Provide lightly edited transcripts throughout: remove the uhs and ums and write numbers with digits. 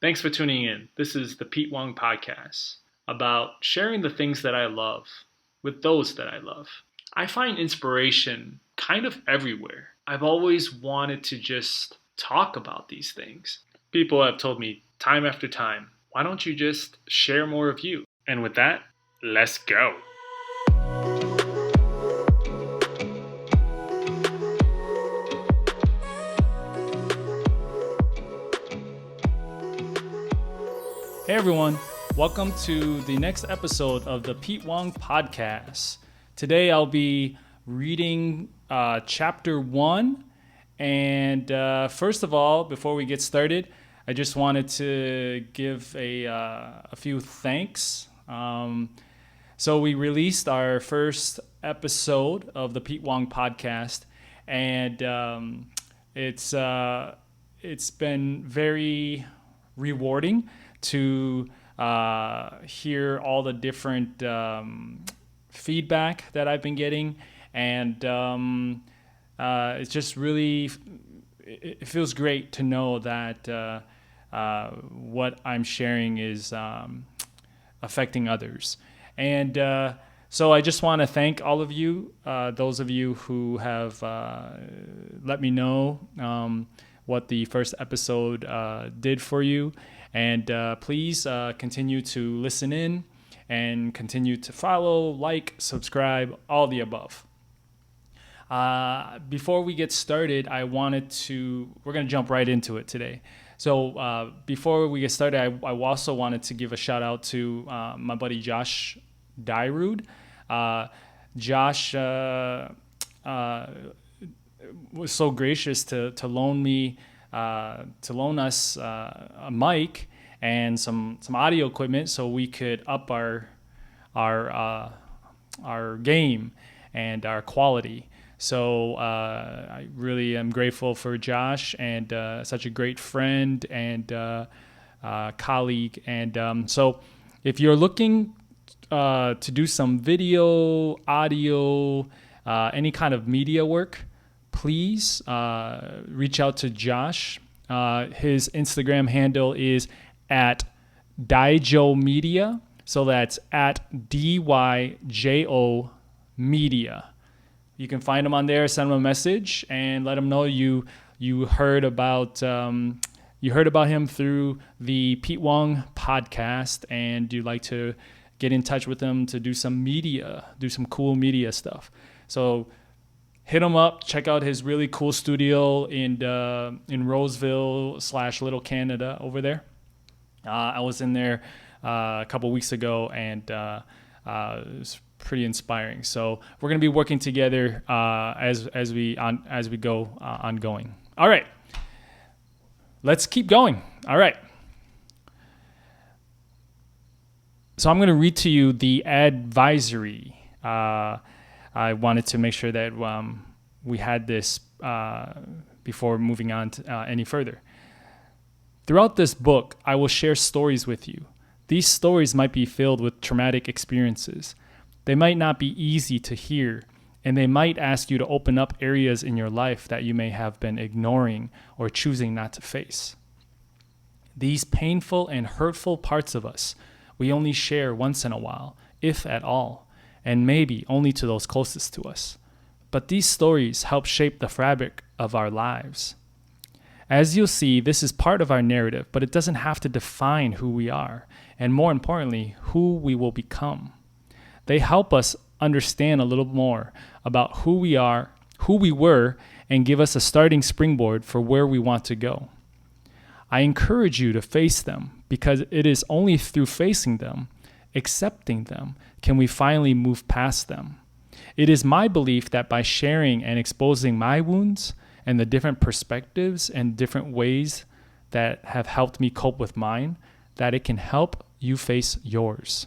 Thanks for tuning in. This is the Pete Wong Podcast about sharing the things that I love with those that I love. I find inspiration kind of everywhere. I've always wanted to just talk about these things. People have told me time after time, why don't you just share more of you? And with that, let's go. Hey everyone, welcome to the next episode of the Pete Wong Podcast. Today I'll be reading chapter 1. And first of all, before we get started, I just wanted to give a few thanks. So we released our first episode of the Pete Wong Podcast, and it's been very rewarding to hear all the different feedback that I've been getting, and it's just really, it feels great to know that what I'm sharing is affecting others. And so I just want to thank all of you, those of you who have let me know what the first episode did for you. And please continue to listen in and continue to follow, like, subscribe, all the above. Before we get started, we're going to jump right into it today. So before we get started, I also wanted to give a shout out to my buddy Josh Dyrud. Josh was so gracious to loan us a mic and some audio equipment so we could up our game and our quality. So I really am grateful for Josh, and such a great friend and colleague. And so if you're looking to do some video, audio, any kind of media work, please reach out to Josh. His Instagram handle is at Daijo Media. So that's at DYJO Media. You can find him on there, send him a message, and let him know you heard about him through the Pete Wong Podcast, and you'd like to get in touch with him to do some cool media stuff. So hit him up. Check out his really cool studio in Roseville / Little Canada over there. I was in there a couple weeks ago, and it was pretty inspiring. So we're going to be working together as we go ongoing. All right, let's keep going. All right. So I'm going to read to you the advisory. I wanted to make sure that we had this before moving on to, any further. Throughout this book, I will share stories with you. These stories might be filled with traumatic experiences. They might not be easy to hear, and they might ask you to open up areas in your life that you may have been ignoring or choosing not to face. These painful and hurtful parts of us we only share once in a while, if at all, and maybe only to those closest to us. But these stories help shape the fabric of our lives. As you'll see, this is part of our narrative, but it doesn't have to define who we are, and more importantly, who we will become. They help us understand a little more about who we are, who we were, and give us a starting springboard for where we want to go. I encourage you to face them, because it is only through facing them, accepting them, can we finally move past them. It is my belief that by sharing and exposing my wounds and the different perspectives and different ways that have helped me cope with mine, that it can help you face yours.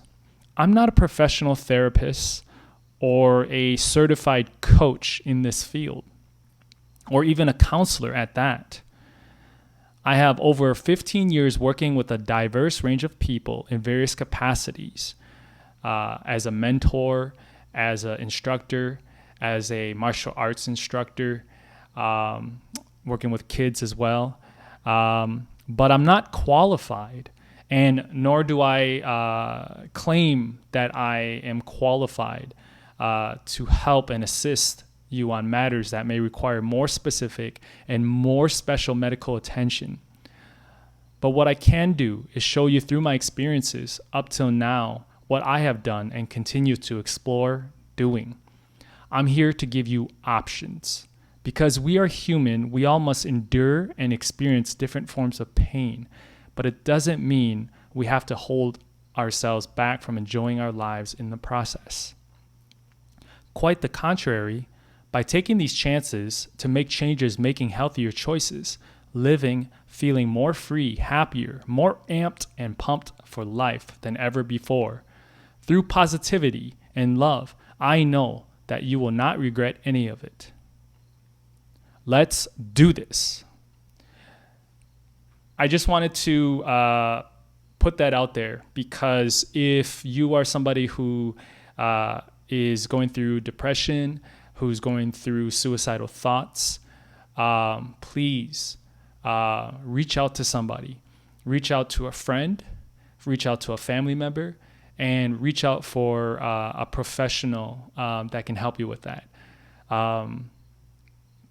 I'm not a professional therapist or a certified coach in this field, or even a counselor at that. I have over 15 years working with a diverse range of people in various capacities, as a mentor, as an instructor, as a martial arts instructor, working with kids as well, but I'm not qualified, and nor do I claim that I am qualified to help and assist you on matters that may require more specific and more special medical attention. But what I can do is show you through my experiences up till now what I have done and continue to explore doing. I'm here to give you options. Because we are human, we all must endure and experience different forms of pain. But it doesn't mean we have to hold ourselves back from enjoying our lives in the process. Quite the contrary, by taking these chances to make changes, making healthier choices, living, feeling more free, happier, more amped and pumped for life than ever before. Through positivity and love, I know that you will not regret any of it. Let's do this. I just wanted to put that out there because if you are somebody who is going through depression, who's going through suicidal thoughts, please reach out to somebody. Reach out to a friend, reach out to a family member, and reach out for a professional that can help you with that.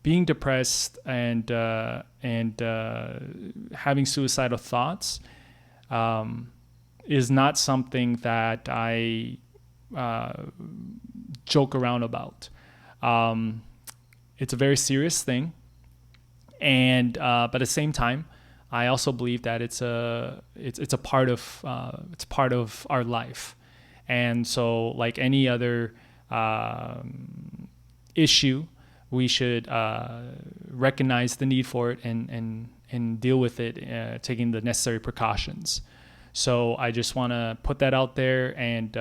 Being depressed and having suicidal thoughts is not something that I joke around about. It's a very serious thing, and but at the same time, I also believe that it's a part of our life, and so like any other issue, we should recognize the need for it and deal with it, taking the necessary precautions. So I just want to put that out there and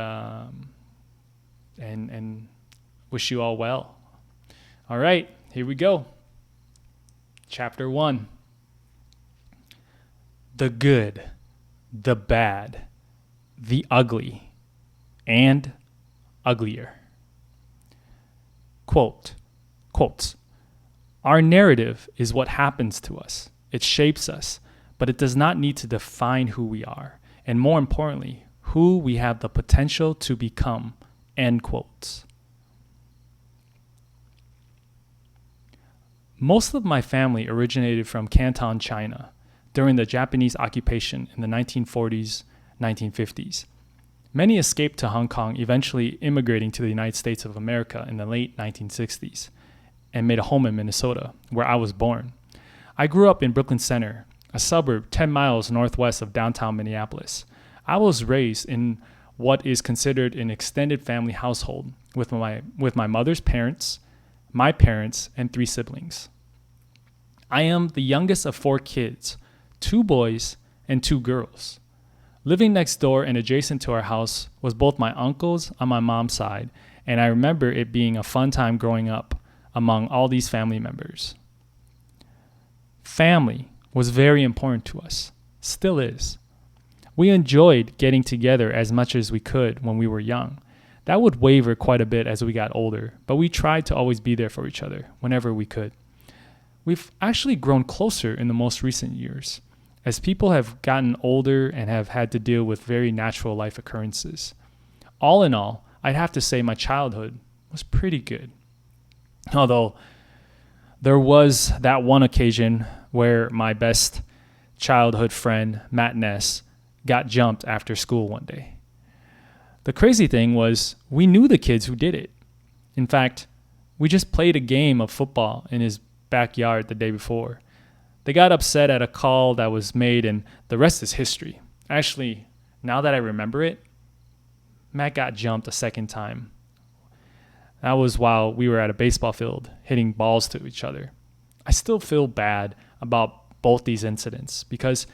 wish you all well. All right, here we go. Chapter 1. The good, the bad, the ugly, and uglier. Quotes, our narrative is what happens to us. It shapes us, but it does not need to define who we are, and more importantly, who we have the potential to become. End quotes. Most of my family originated from Canton, China, during the Japanese occupation in the 1940s, 1950s. Many escaped to Hong Kong, eventually immigrating to the United States of America in the late 1960s, and made a home in Minnesota, where I was born. I grew up in Brooklyn Center, a suburb 10 miles northwest of downtown Minneapolis. I was raised in what is considered an extended family household with my mother's parents, my parents, and 3 siblings. I am the youngest of 4 kids, 2 boys and 2 girls. Living next door and adjacent to our house was both my uncles on my mom's side, and I remember it being a fun time growing up among all these family members. Family was very important to us, still is. We enjoyed getting together as much as we could when we were young. That would waver quite a bit as we got older, but we tried to always be there for each other whenever we could. We've actually grown closer in the most recent years, as people have gotten older and have had to deal with very natural life occurrences. All in all, I'd have to say my childhood was pretty good. Although there was that one occasion where my best childhood friend, Matt Ness, got jumped after school one day. The crazy thing was we knew the kids who did it. In fact, we just played a game of football in his backyard the day before. They got upset at a call that was made, and the rest is history. Actually, now that I remember it, Matt got jumped a second time. That was while we were at a baseball field hitting balls to each other. I still feel bad about both these incidents because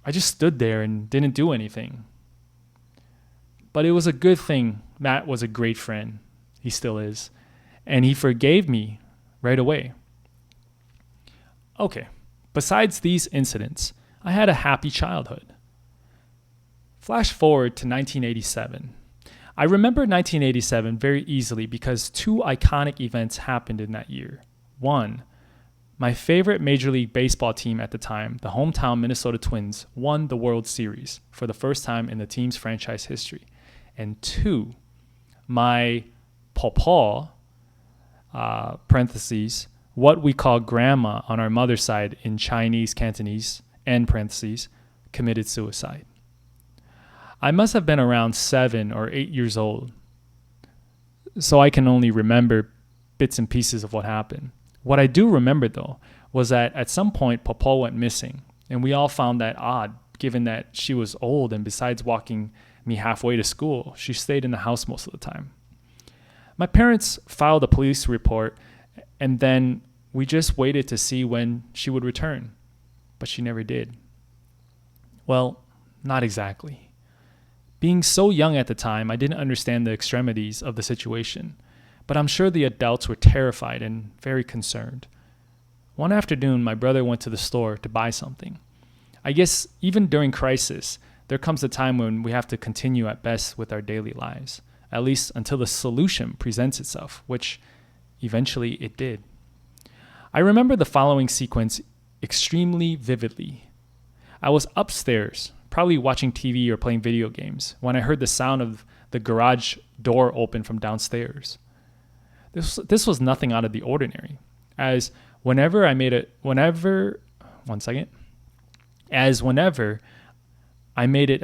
I just stood there and didn't do anything. But it was a good thing. Matt was a great friend. He still is. And he forgave me right away. Okay, besides these incidents, I had a happy childhood. Flash forward to 1987. I remember 1987 very easily because 2 iconic events happened in that year. One, My favorite Major League Baseball team at the time, the hometown Minnesota Twins, won the World Series for the first time in the team's franchise history. And 2, my pawpaw, parentheses, what we call grandma on our mother's side in Chinese Cantonese, end parentheses, committed suicide. I must have been around 7 or 8 years old, so I can only remember bits and pieces of what happened. What I do remember, though, was that at some point, Papa went missing, and we all found that odd, given that she was old, and besides walking me halfway to school, she stayed in the house most of the time. My parents filed a police report, and then we just waited to see when she would return, but she never did. Well, not exactly. Being so young at the time, I didn't understand the extremities of the situation, but I'm sure the adults were terrified and very concerned. One afternoon, my brother went to the store to buy something. I guess even during crisis, there comes a time when we have to continue at best with our daily lives, at least until the solution presents itself, which eventually it did. I remember the following sequence extremely vividly. I was upstairs, probably watching TV or playing video games, when I heard the sound of the garage door open from downstairs. This was nothing out of the ordinary, as whenever I made it a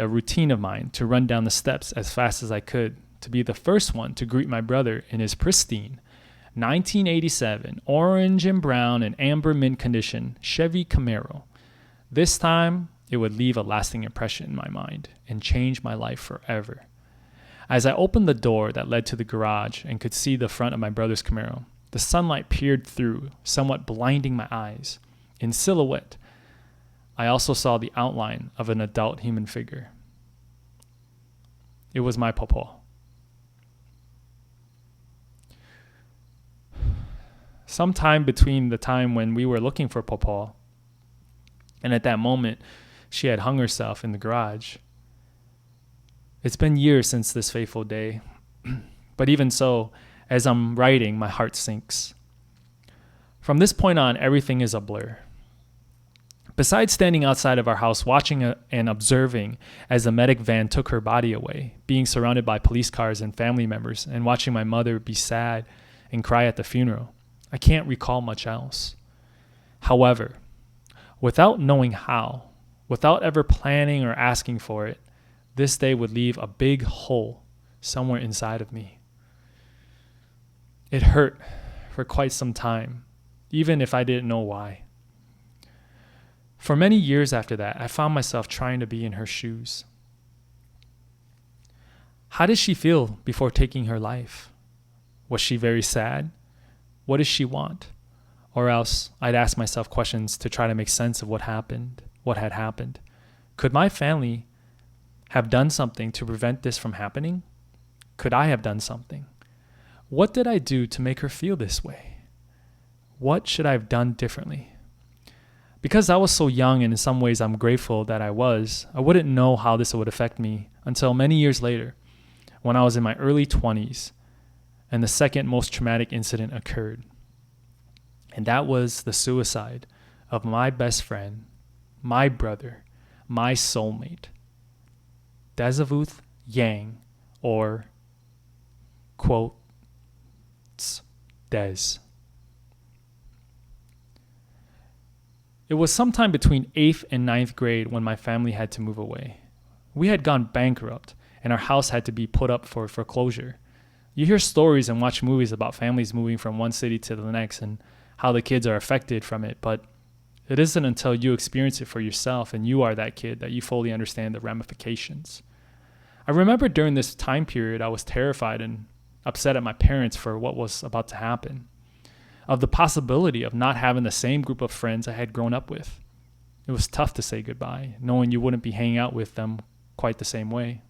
routine of mine to run down the steps as fast as I could to be the first one to greet my brother in his pristine 1987 orange and brown and amber mint condition Chevy Camaro. This time, it would leave a lasting impression in my mind and change my life forever. As I opened the door that led to the garage and could see the front of my brother's Camaro, the sunlight peered through, somewhat blinding my eyes. In silhouette, I also saw the outline of an adult human figure. It was my papa. Sometime between the time when we were looking for papa and at that moment she had hung herself in the garage. It's been years since this fateful day, but even so, as I'm writing, my heart sinks. From this point on, everything is a blur. Besides standing outside of our house watching and observing as the medic van took her body away, being surrounded by police cars and family members, and watching my mother be sad and cry at the funeral, I can't recall much else. However, without knowing how, without ever planning or asking for it, this day would leave a big hole somewhere inside of me. It hurt for quite some time, even if I didn't know why. For many years after that, I found myself trying to be in her shoes. How did she feel before taking her life? Was she very sad? What does she want? Or else I'd ask myself questions to try to make sense of what had happened. Could my family have done something to prevent this from happening? Could I have done something? What did I do to make her feel this way? What should I have done differently? Because I was so young, and in some ways I'm grateful that I wouldn't know how this would affect me until many years later, when I was in my early 20s, and the second most traumatic incident occurred. And that was the suicide of my best friend, my brother, my soulmate, Desavuth Yang, or quote, Des. It was sometime between 8th and 9th grade when my family had to move away. We had gone bankrupt, and our house had to be put up for foreclosure. You hear stories and watch movies about families moving from one city to the next and how the kids are affected from it, but it isn't until you experience it for yourself and you are that kid that you fully understand the ramifications. I remember during this time period, I was terrified and upset at my parents for what was about to happen, of the possibility of not having the same group of friends I had grown up with. It was tough to say goodbye, knowing you wouldn't be hanging out with them quite the same way.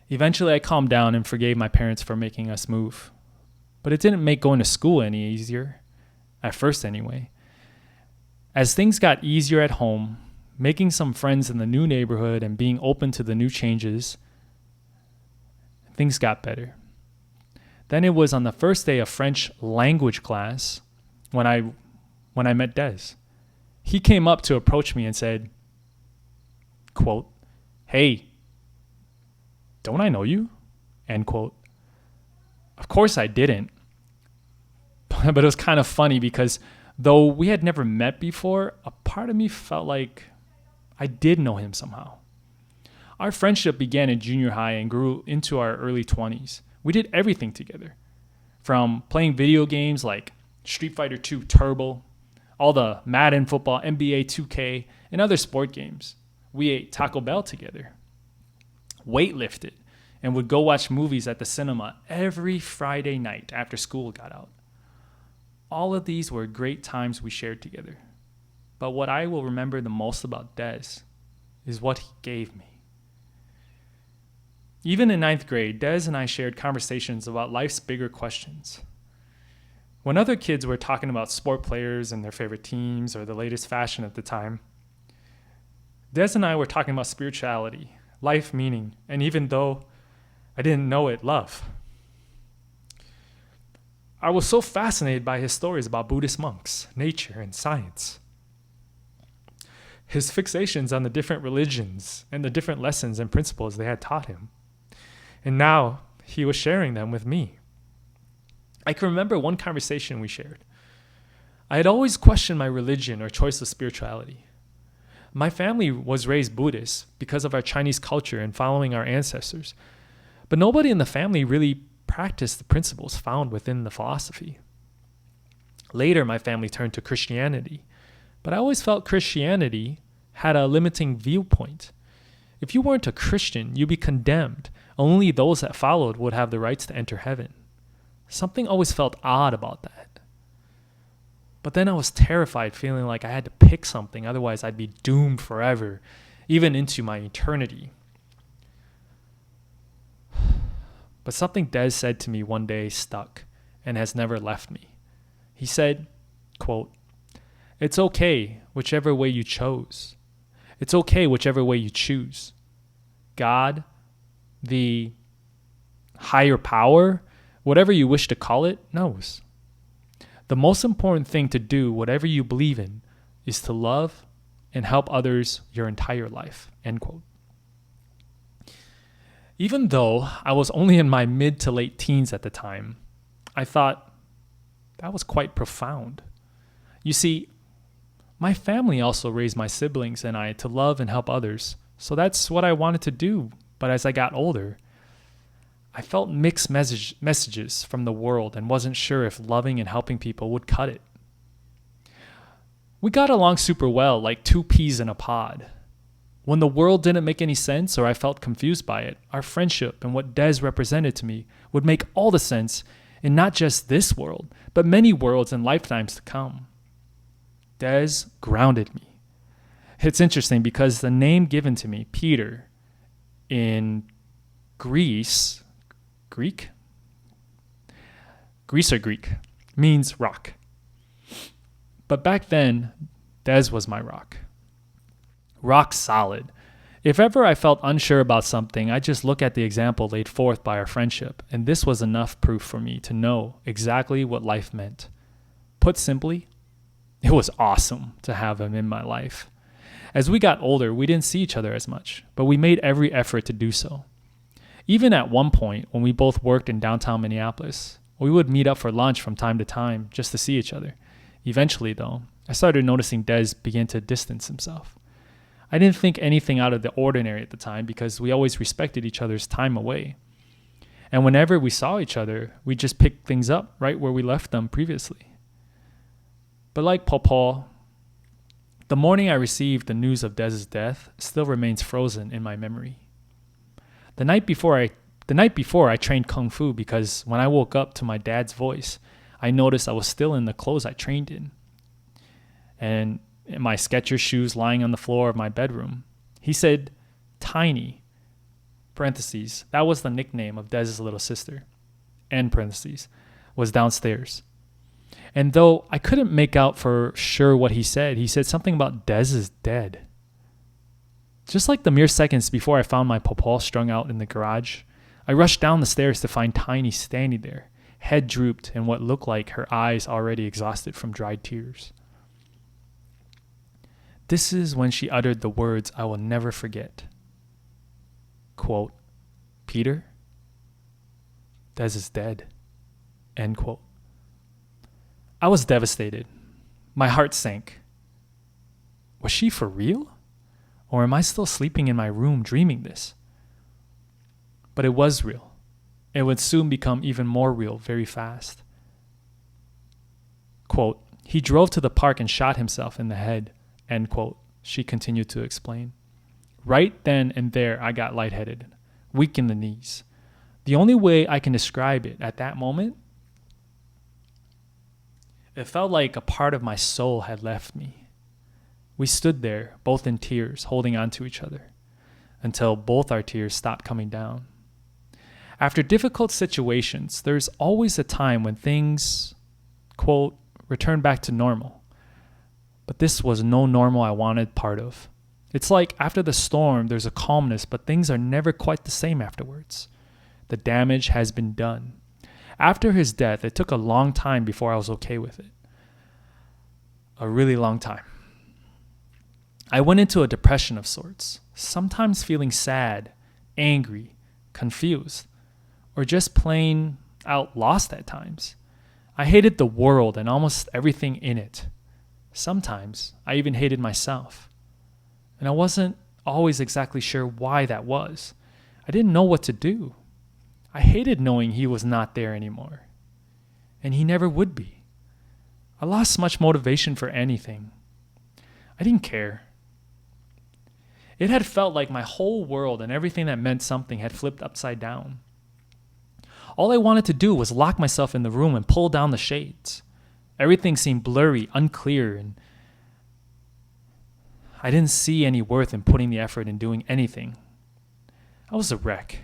Eventually, I calmed down and forgave my parents for making us move. But it didn't make going to school any easier, at first anyway. As things got easier at home, making some friends in the new neighborhood and being open to the new changes, things got better. Then it was on the first day of French language class when I when I met Des. He came up to approach me and said, quote, "Hey, don't I know you?" End quote. Of course I didn't. But it was kind of funny because though we had never met before, a part of me felt like I did know him somehow. Our friendship began in junior high and grew into our early 20s. We did everything together, from playing video games like Street Fighter 2 Turbo, all the Madden football, NBA 2K, and other sport games. We ate Taco Bell together, weightlifted, and would go watch movies at the cinema every Friday night after school got out. All of these were great times we shared together. But what I will remember the most about Des is what he gave me. Even in ninth grade, Des and I shared conversations about life's bigger questions. When other kids were talking about sport players and their favorite teams or the latest fashion at the time, Des and I were talking about spirituality, life meaning, and even though I didn't know it, love. I was so fascinated by his stories about Buddhist monks, nature, and science. His fixations on the different religions and the different lessons and principles they had taught him. And now he was sharing them with me. I can remember one conversation we shared. I had always questioned my religion or choice of spirituality. My family was raised Buddhist because of our Chinese culture and following our ancestors. But nobody in the family really practiced the principles found within the philosophy. Later, my family turned to Christianity, but I always felt Christianity had a limiting viewpoint. If you weren't a Christian, you'd be condemned. Only those that followed would have the rights to enter heaven. Something always felt odd about that. But then I was terrified, feeling like I had to pick something, otherwise I'd be doomed forever, even into my eternity. But something Des said to me one day stuck and has never left me. He said, quote, "It's okay whichever way you chose. It's okay whichever way you choose. God, the higher power, whatever you wish to call it, knows. The most important thing to do, whatever you believe in, is to love and help others your entire life." End quote. Even though I was only in my mid to late teens at the time, I thought that was quite profound. You see, my family also raised my siblings and I to love and help others, so that's what I wanted to do. But as I got older, I felt mixed messages from the world and wasn't sure if loving and helping people would cut it. We got along super well, like two peas in a pod. When the world didn't make any sense or I felt confused by it, our friendship and what Des represented to me would make all the sense in not just this world, but many worlds and lifetimes to come. Des grounded me. It's interesting because the name given to me, Peter, in Greece or Greek, means rock. But back then, Des was my rock. Rock solid. If ever I felt unsure about something, I just look at the example laid forth by our friendship, and this was enough proof for me to know exactly what life meant. Put simply, it was awesome to have him in my life. As we got older, we didn't see each other as much, but we made every effort to do so. Even at one point, when we both worked in downtown Minneapolis, we would meet up for lunch from time to time just to see each other. Eventually, though, I started noticing Des begin to distance himself. I didn't think anything out of the ordinary at the time because we always respected each other's time away. And whenever we saw each other, we just picked things up right where we left them previously. But like Paul, the morning I received the news of Des's death still remains frozen in my memory. The night before I trained Kung Fu because when I woke up to my dad's voice, I noticed I was still in the clothes I trained in. And my Skechers shoes lying on the floor of my bedroom. He said, "Tiny," parentheses, that was the nickname of Des's little sister, end parentheses, was downstairs. And though I couldn't make out for sure what he said something about Des is dead. Just like the mere seconds before I found my pawpaw strung out in the garage, I rushed down the stairs to find Tiny standing there, head drooped and what looked like her eyes already exhausted from dried tears. this is when she uttered the words I will never forget. Quote, Peter, Des is dead. End quote. I was devastated. My heart sank. Was she for real? Or am I still sleeping in my room dreaming this? But it was real. It would soon become even more real very fast. Quote, he drove to the park and shot himself in the head. End quote. She continued to explain. Right then and there, I got lightheaded, weak in the knees. The only way I can describe it at that moment, it felt like a part of my soul had left me. We stood there, both in tears, holding on to each other, until both our tears stopped coming down. After difficult situations, there's always a time when things, quote, return back to normal. But this was no normal I wanted part of. It's like after the storm, there's a calmness, but things are never quite the same afterwards. The damage has been done. After his death, it took a long time before I was okay with it. A really long time. I went into a depression of sorts, sometimes feeling sad, angry, confused, or just plain out lost at times. I hated the world and almost everything in it. Sometimes I even hated myself. And I wasn't always exactly sure why that was. I didn't know what to do. I hated knowing he was not there anymore. And he never would be. I lost much motivation for anything. I didn't care. It had felt like my whole world and everything that meant something had flipped upside down. All I wanted to do was lock myself in the room and pull down the shades. Everything seemed blurry, unclear, and I didn't see any worth in putting the effort in doing anything. I was a wreck.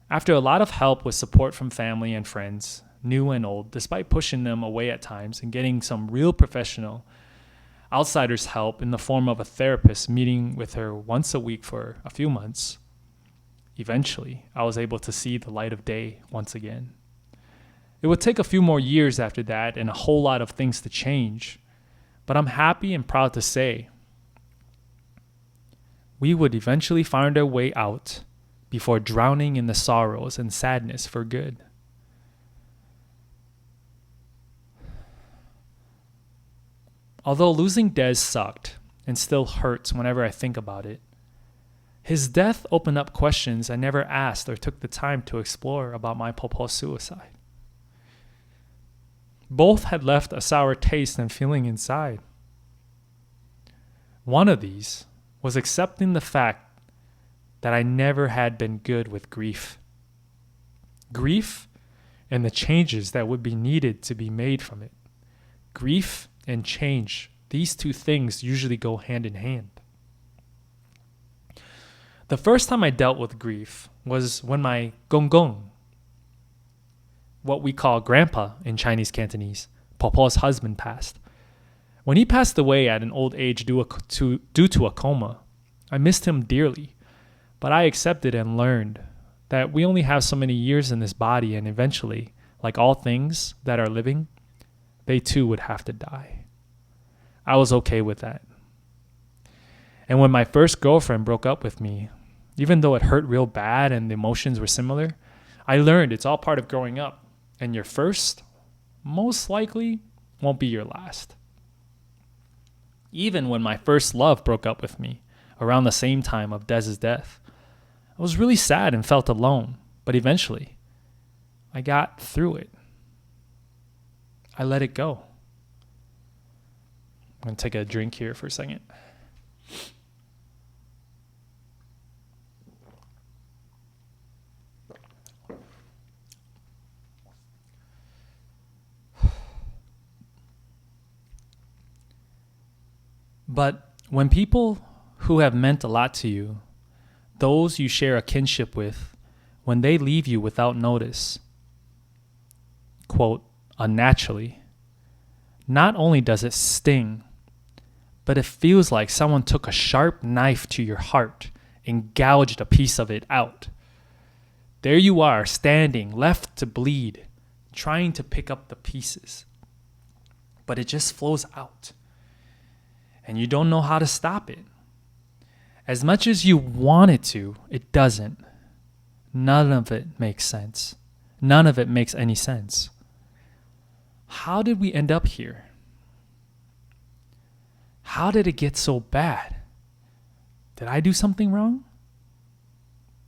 After a lot of help with support from family and friends, new and old, despite pushing them away at times and getting some real professional outsiders' help in the form of a therapist meeting with her once a week for a few months, eventually I was able to see the light of day once again. It would take a few more years after that and a whole lot of things to change, but I'm happy and proud to say we would eventually find our way out before drowning in the sorrows and sadness for good. Although losing Des sucked and still hurts whenever I think about it, his death opened up questions I never asked or took the time to explore about my proposed suicide. Both had left a sour taste and feeling inside. One of these was accepting the fact that I never had been good with grief. Grief and the changes that would be needed to be made from it. Grief and change, these two things usually go hand in hand. The first time I dealt with grief was when my gong gong, what we call grandpa in Chinese Cantonese, Papa's husband, passed. When he passed away at an old age due to a coma, I missed him dearly, but I accepted and learned that we only have so many years in this body, and eventually, like all things that are living, they too would have to die. I was okay with that. And when my first girlfriend broke up with me, even though it hurt real bad and the emotions were similar, I learned it's all part of growing up, and your first, most likely, won't be your last. Even when my first love broke up with me, around the same time of Dez's death, I was really sad and felt alone, but eventually, I got through it. I let it go. I'm going to take a drink here for a second. But when people who have meant a lot to you, those you share a kinship with, when they leave you without notice, quote, unnaturally, not only does it sting, but it feels like someone took a sharp knife to your heart and gouged a piece of it out. There you are, standing, left to bleed, trying to pick up the pieces. But it just flows out. and you don't know how to stop it. As much as you want it to, it doesn't. None of it makes sense. None of it makes any sense. How did we end up here? How did it get so bad? Did I do something wrong?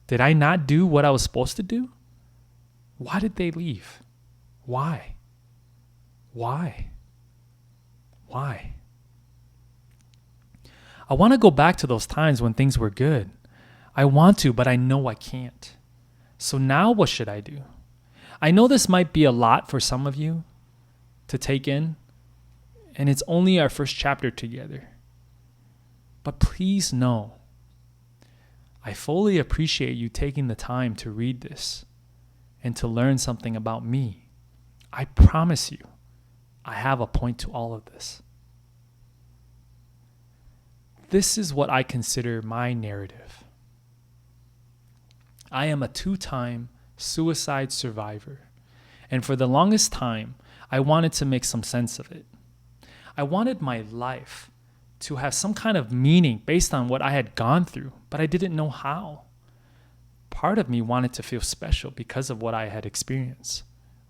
Did I not do what I was supposed to do? Why did they leave? Why? Why? Why? I want to go back to those times when things were good. I want to, but I know I can't. So now what should I do? I know this might be a lot for some of you to take in, and it's only our first chapter together. But please know, I fully appreciate you taking the time to read this and to learn something about me. I promise you, I have a point to all of this. This is what I consider my narrative. I am a 2-time suicide survivor, and for the longest time, I wanted to make some sense of it. I wanted my life to have some kind of meaning based on what I had gone through, but I didn't know how. Part of me wanted to feel special because of what I had experienced.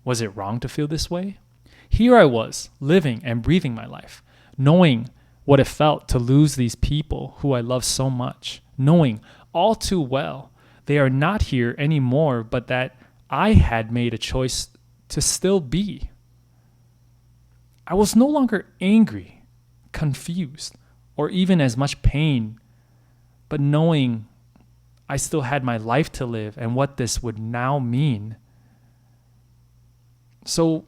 Was it wrong to feel this way? Here I was, living and breathing my life, knowing what it felt to lose these people who I love so much, knowing all too well they are not here anymore, but that I had made a choice to still be. I was no longer angry, confused, or even as much pain, but knowing I still had my life to live and what this would now mean. So,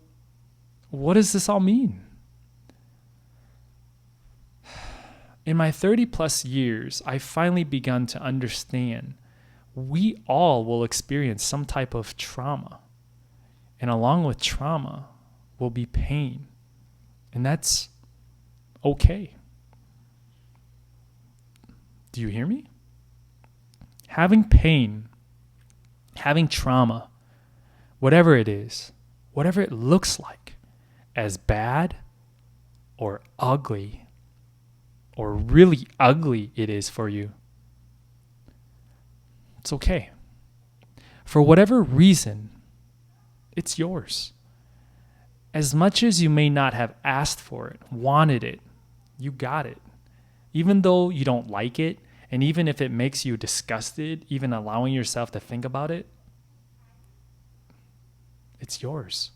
what does this all mean? In my 30 plus years, I finally begun to understand we all will experience some type of trauma. And along with trauma will be pain. And that's okay. Do you hear me? Having pain, having trauma, whatever it is, whatever it looks like, as bad or ugly or really ugly it is for you, it's okay. For whatever reason, it's yours. As much as you may not have asked for it, wanted it, you got it. Even though you don't like it, and even if it makes you disgusted, even allowing yourself to think about it, it's yours.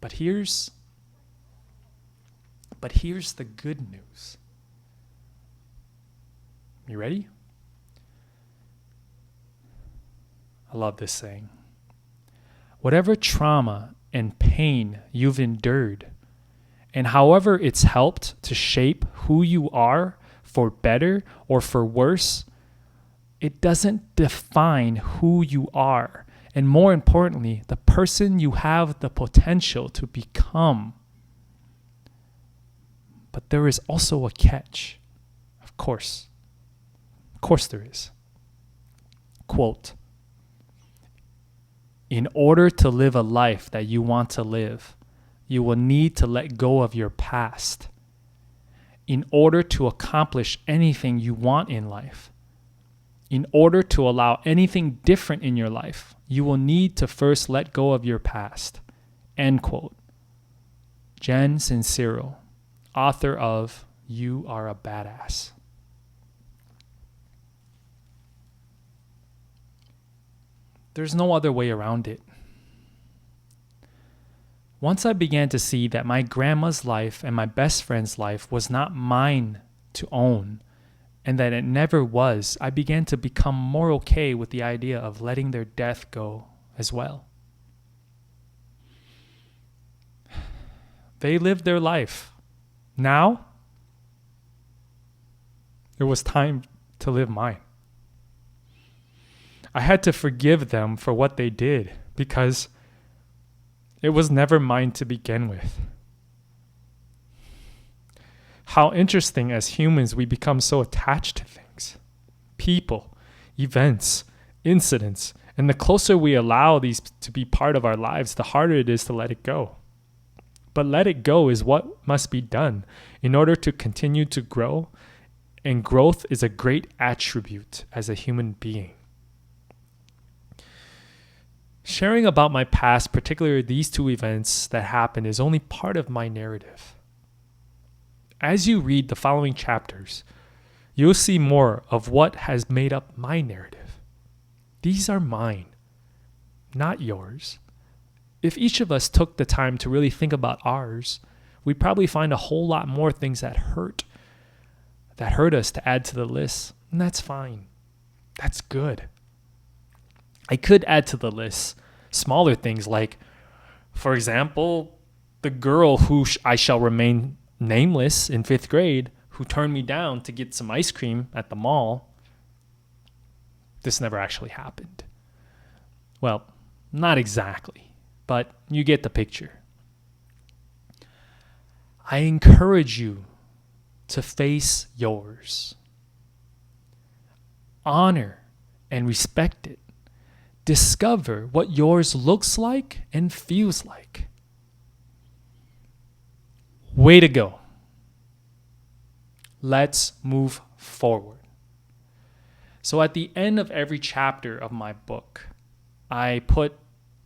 But here's the good news. You ready? I love this saying. Whatever trauma and pain you've endured, and however it's helped to shape who you are for better or for worse, it doesn't define who you are. And more importantly, the person you have the potential to become. But there is also a catch. Of course. Of course there is. Quote, in order to live a life that you want to live, you will need to let go of your past. In order to accomplish anything you want in life, in order to allow anything different in your life, you will need to first let go of your past. End quote. Jen Sincero, author of You Are a Badass. There's no other way around it. Once I began to see that my grandma's life and my best friend's life was not mine to own, and that it never was, I began to become more okay with the idea of letting their death go as well. They lived their life. Now, it was time to live mine. I had to forgive them for what they did because it was never mine to begin with. How interesting as humans we become so attached to things, people, events, incidents, and the closer we allow these to be part of our lives, the harder it is to let it go. But let it go is what must be done in order to continue to grow, and growth is a great attribute as a human being. Sharing about my past, particularly these two events that happened, is only part of my narrative. As you read the following chapters, you'll see more of what has made up my narrative. These are mine, not yours. If each of us took the time to really think about ours, we'd probably find a whole lot more things that hurt us to add to the list. And that's fine. That's good. I could add to the list smaller things like, for example, the girl who I shall remain nameless in 5th grade who turned me down to get some ice cream at the mall. This never actually happened. Well, not exactly, but you get the picture. I encourage you to face yours. Honor and respect it. Discover what yours looks like and feels like. Way to go. Let's move forward. So at the end of every chapter of my book, I put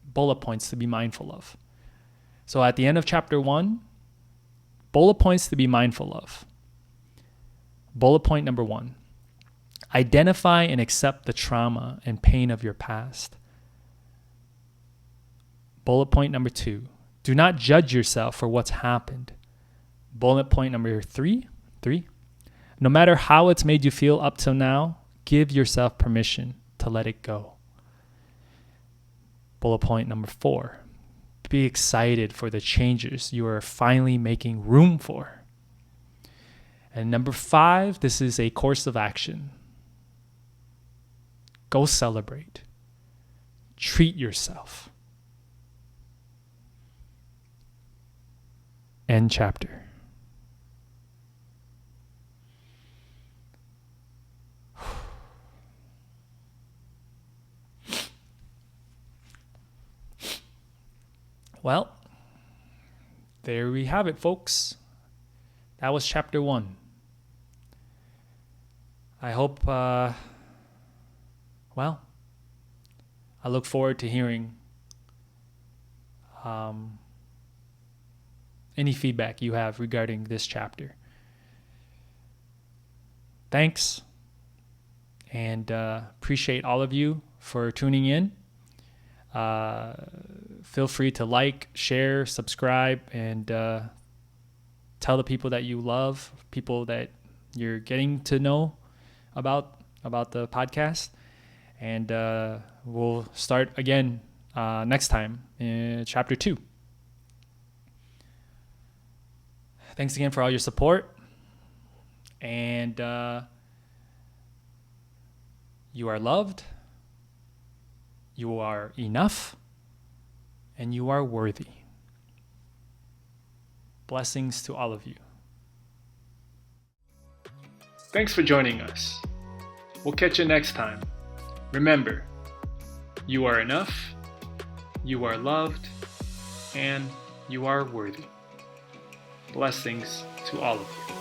bullet points to be mindful of. So at the end of chapter 1, bullet points to be mindful of. Bullet point number 1, identify and accept the trauma and pain of your past. Bullet point number 2, do not judge yourself for what's happened. Bullet point number 3, no matter how it's made you feel up till now, give yourself permission to let it go. Bullet point number 4, be excited for the changes you are finally making room for. And number 5, this is a course of action. Go celebrate. Treat yourself. End chapter. Well, there we have it, folks. That was chapter 1. I hope, I look forward to hearing any feedback you have regarding this chapter. Thanks, and appreciate all of you for tuning in. Feel free to like, share, subscribe, and tell the people that you love, people that you're getting to know about the podcast. And we'll start again next time in chapter 2. Thanks again for all your support. And you are loved. You are enough. And you are worthy. Blessings to all of you. Thanks for joining us. We'll catch you next time. Remember, you are enough, you are loved, and you are worthy. Blessings to all of you.